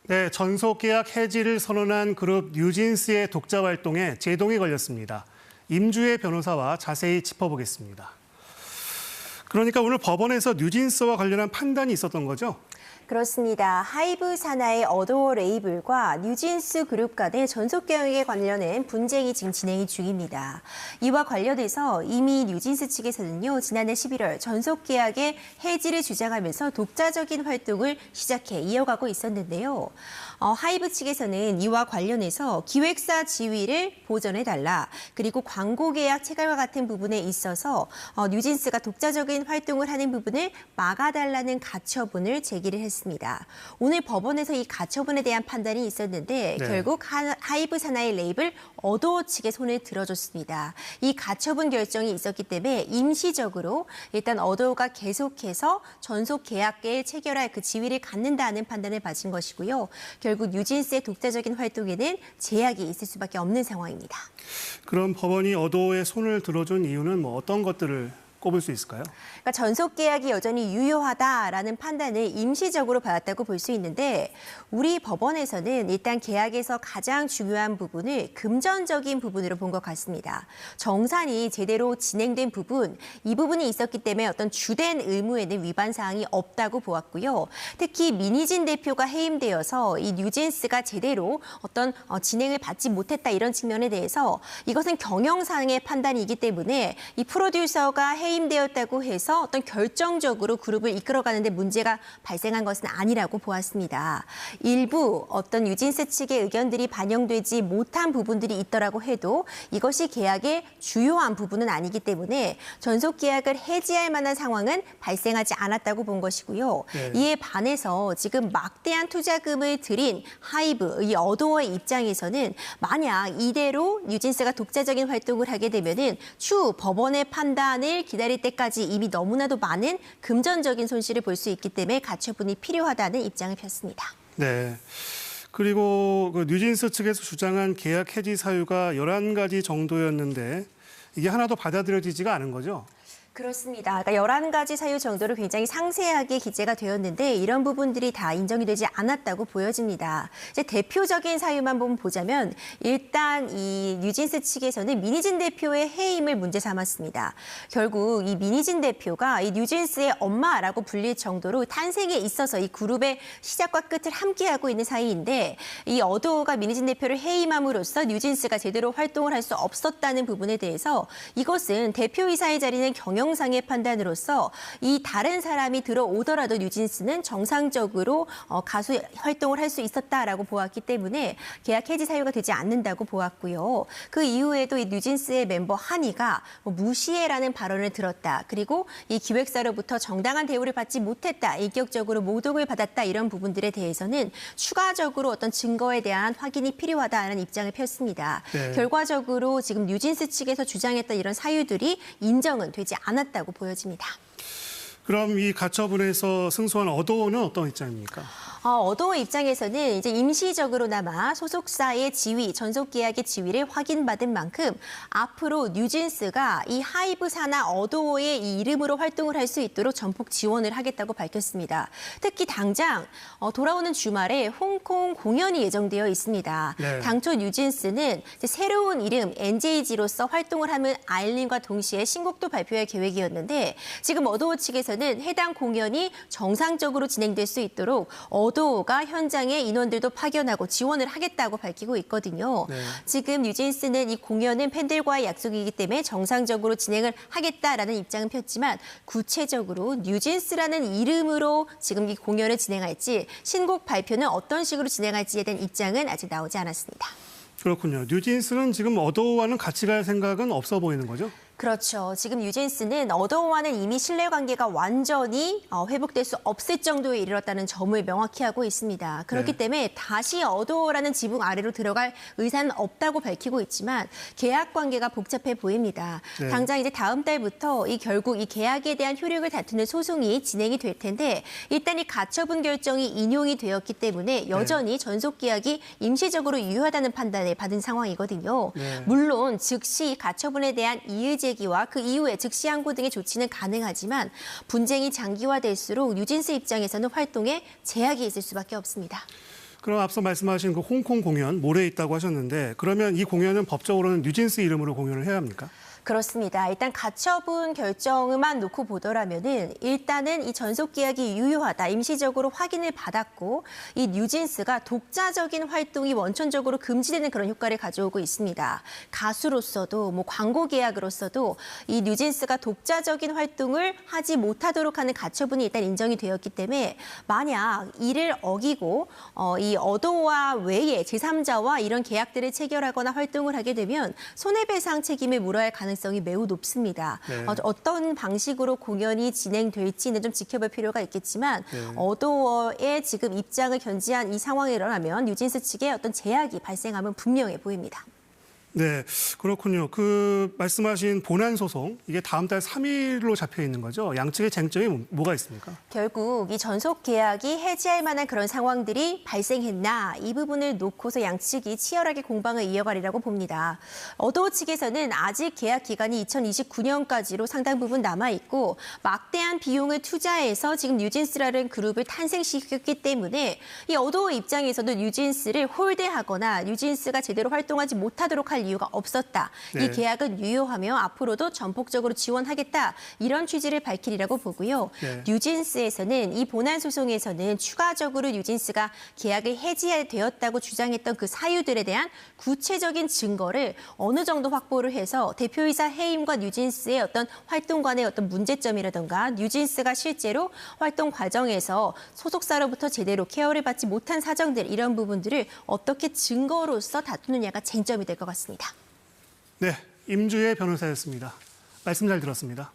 네, 전속 계약 해지를 선언한 그룹 뉴진스의 독자 활동에 제동이 걸렸습니다. 임주혜 변호사와 자세히 짚어보겠습니다. 그러니까 오늘 법원에서 뉴진스와 관련한 판단이 있었던 거죠? 그렇습니다. 하이브 산하의 어도어 레이블과 뉴진스 그룹 간의 전속 계약에 관련된 분쟁이 지금 진행 중입니다. 이와 관련해서 이미 뉴진스 측에서는요, 지난해 11월 전속 계약의 해지를 주장하면서 독자적인 활동을 시작해 이어가고 있었는데요. 하이브 측에서는 이와 관련해서 기획사 지위를 보전해달라, 그리고 광고 계약 체결과 같은 부분에 있어서 뉴진스가 독자적인 활동을 하는 부분을 막아달라는 가처분을 제기를 했습니다. 오늘 법원에서 이 가처분에 대한 판단이 있었는데 결국 하이브 산하의 레이블 어도어 측의 손을 들어줬습니다. 이 가처분 결정이 있었기 때문에 임시적으로 일단 어도어가 계속해서 전속 계약에 체결할 그 지위를 갖는다는 판단을 받은 것이고요. 결국 뉴진스의 독자적인 활동에는 제약이 있을 수밖에 없는 상황입니다. 그럼 법원이 어도어의 손을 들어준 이유는 어떤 것들을 꼽을 수 있을까요? 그러니까 전속 계약이 여전히 유효하다라는 판단을 임시적으로 받았다고 볼 수 있는데, 우리 법원에서는 일단 계약에서 가장 중요한 부분을 금전적인 부분으로 본 것 같습니다. 정산이 제대로 진행된 부분, 이 부분이 있었기 때문에 어떤 주된 의무에는 위반 사항이 없다고 보았고요. 특히 민희진 대표가 해임되어서 이 뉴진스가 제대로 어떤 진행을 받지 못했다, 이런 측면에 대해서 이것은 경영상의 판단이기 때문에 이 프로듀서가 해임되었다고 해서 어떤 결정적으로 그룹을 이끌어가는 데 문제가 발생한 것은 아니라고 보았습니다. 일부 어떤 뉴진스 측의 의견들이 반영되지 못한 부분들이 있더라고 해도 이것이 계약의 주요한 부분은 아니기 때문에 전속 계약을 해지할 만한 상황은 발생하지 않았다고 본 것이고요. 이에 반해서 지금 막대한 투자금을 들인 하이브, 이 어도어의 입장에서는 만약 이대로 뉴진스가 독자적인 활동을 하게 되면은 추후 법원의 판단을 기다릴 때까지 이미 너무나도 많은 금전적인 손실을 볼 수 있기 때문에 가처분이 필요하다는 입장을 폈습니다. 네. 그리고 그 뉴진스 측에서 주장한 계약 해지 사유가 11가지 정도였는데 이게 하나도 받아들여지지가 않은 거죠? 그렇습니다. 그러니까 11가지 사유 정도로 굉장히 상세하게 기재가 되었는데 이런 부분들이 다 인정이 되지 않았다고 보여집니다. 이제 대표적인 사유만 보자면 일단 이 뉴진스 측에서는 민희진 대표의 해임을 문제 삼았습니다. 결국 이 민희진 대표가 이 뉴진스의 엄마라고 불릴 정도로 탄생에 있어서 이 그룹의 시작과 끝을 함께하고 있는 사이인데, 이 어도어가 민희진 대표를 해임함으로써 뉴진스가 제대로 활동을 할 수 없었다는 부분에 대해서 이것은 대표이사의 자리는 경영상의 판단으로서 이 다른 사람이 들어오더라도 뉴진스는 정상적으로 가수 활동을 할 수 있었다라고 보았기 때문에 계약 해지 사유가 되지 않는다고 보았고요. 그 이후에도 이 뉴진스의 멤버 한이가 무시해라는 발언을 들었다. 그리고 이 기획사로부터 정당한 대우를 받지 못했다. 인격적으로 모독을 받았다. 이런 부분들에 대해서는 추가적으로 어떤 증거에 대한 확인이 필요하다는 입장을 폈습니다. 결과적으로 지금 뉴진스 측에서 주장했던 이런 사유들이 인정은 되지 않았다고 보여집니다. 그럼 이 가처분에서 승소한 어도어는 어떤 입장입니까? 어도어 입장에서는 이제 임시적으로나마 소속사의 지위, 전속 계약의 지위를 확인받은 만큼 앞으로 뉴진스가 이 하이브 산하 어도어의 이 이름으로 활동을 할 수 있도록 전폭 지원을 하겠다고 밝혔습니다. 특히 당장 돌아오는 주말에 홍콩 공연이 예정되어 있습니다. 당초 뉴진스는 이제 새로운 이름 NJG로서 활동을 하는 아일린과 동시에 신곡도 발표할 계획이었는데, 지금 어도어 측에서는 해당 공연이 정상적으로 진행될 수 있도록 어도어가 현장에 인원들도 파견하고 지원을 하겠다고 밝히고 있거든요. 지금 뉴진스는 이 공연은 팬들과의 약속이기 때문에 정상적으로 진행을 하겠다라는 입장은 폈지만, 구체적으로 뉴진스라는 이름으로 지금 이 공연을 진행할지, 신곡 발표는 어떤 식으로 진행할지에 대한 입장은 아직 나오지 않았습니다. 그렇군요. 뉴진스는 지금 어도어와는 같이 갈 생각은 없어 보이는 거죠? 그렇죠. 지금 뉴진스는 어도어와는 이미 신뢰관계가 완전히 회복될 수 없을 정도에 이르렀다는 점을 명확히 하고 있습니다. 그렇기 때문에 다시 어도어라는 지붕 아래로 들어갈 의사는 없다고 밝히고 있지만 계약 관계가 복잡해 보입니다. 당장 이제 다음 달부터 결국 이 계약에 대한 효력을 다투는 소송이 진행이 될 텐데, 일단 이 가처분 결정이 인용이 되었기 때문에 여전히 전속 계약이 임시적으로 유효하다는 판단을 받은 상황이거든요. 물론 즉시 가처분에 대한 이의 제기와 그 이후에 즉시 항고 등의 조치는 가능하지만 분쟁이 장기화될수록 뉴진스 입장에서는 활동에 제약이 있을 수밖에 없습니다. 그럼 앞서 말씀하신 그 홍콩 공연 모레 있다고 하셨는데 그러면 이 공연은 법적으로는 뉴진스 이름으로 공연을 해야 합니까? 그렇습니다. 일단 가처분 결정만 놓고 보더라면은 일단은 이 전속 계약이 유효하다, 임시적으로 확인을 받았고 이 뉴진스가 독자적인 활동이 원천적으로 금지되는 그런 효과를 가져오고 있습니다. 가수로서도 뭐 광고 계약으로서도 이 뉴진스가 독자적인 활동을 하지 못하도록 하는 가처분이 일단 인정이 되었기 때문에 만약 이를 어기고 이 어도와 외에 제3자와 이런 계약들을 체결하거나 활동을 하게 되면 손해배상 책임을 물어야 할 가능성이 매우 높습니다. 네. 어떤 방식으로 공연이 진행될지는 좀 지켜볼 필요가 있겠지만 어도어의 지금 입장을 견지한 이 상황이 일어나면 뉴진스 측에 어떤 제약이 발생하면 분명해 보입니다. 네, 그렇군요. 그 말씀하신 본안 소송 이게 다음 달 3일로 잡혀 있는 거죠. 양측의 쟁점이 뭐가 있습니까? 결국 이 전속 계약이 해지할 만한 그런 상황들이 발생했나 이 부분을 놓고서 양측이 치열하게 공방을 이어가리라고 봅니다. 어도어 측에서는 아직 계약 기간이 2029년까지로 상당 부분 남아 있고 막대한 비용을 투자해서 지금 뉴진스라는 그룹을 탄생시켰기 때문에 이 어도어 입장에서도 뉴진스를 홀대하거나 뉴진스가 제대로 활동하지 못하도록 할 이유가 없었다. 네. 이 계약은 유효하며 앞으로도 전폭적으로 지원하겠다. 이런 취지를 밝히리라고 보고요. 네. 뉴진스에서는 이 본안 소송에서는 추가적으로 뉴진스가 계약을 해지되었다고 주장했던 그 사유들에 대한 구체적인 증거를 어느 정도 확보를 해서 대표이사 해임과 뉴진스의 어떤 활동관의 어떤 문제점이라든가 뉴진스가 실제로 활동 과정에서 소속사로부터 제대로 케어를 받지 못한 사정들 이런 부분들을 어떻게 증거로서 다투느냐가 쟁점이 될 것 같습니다. 네, 임주혜 변호사였습니다. 말씀 잘 들었습니다.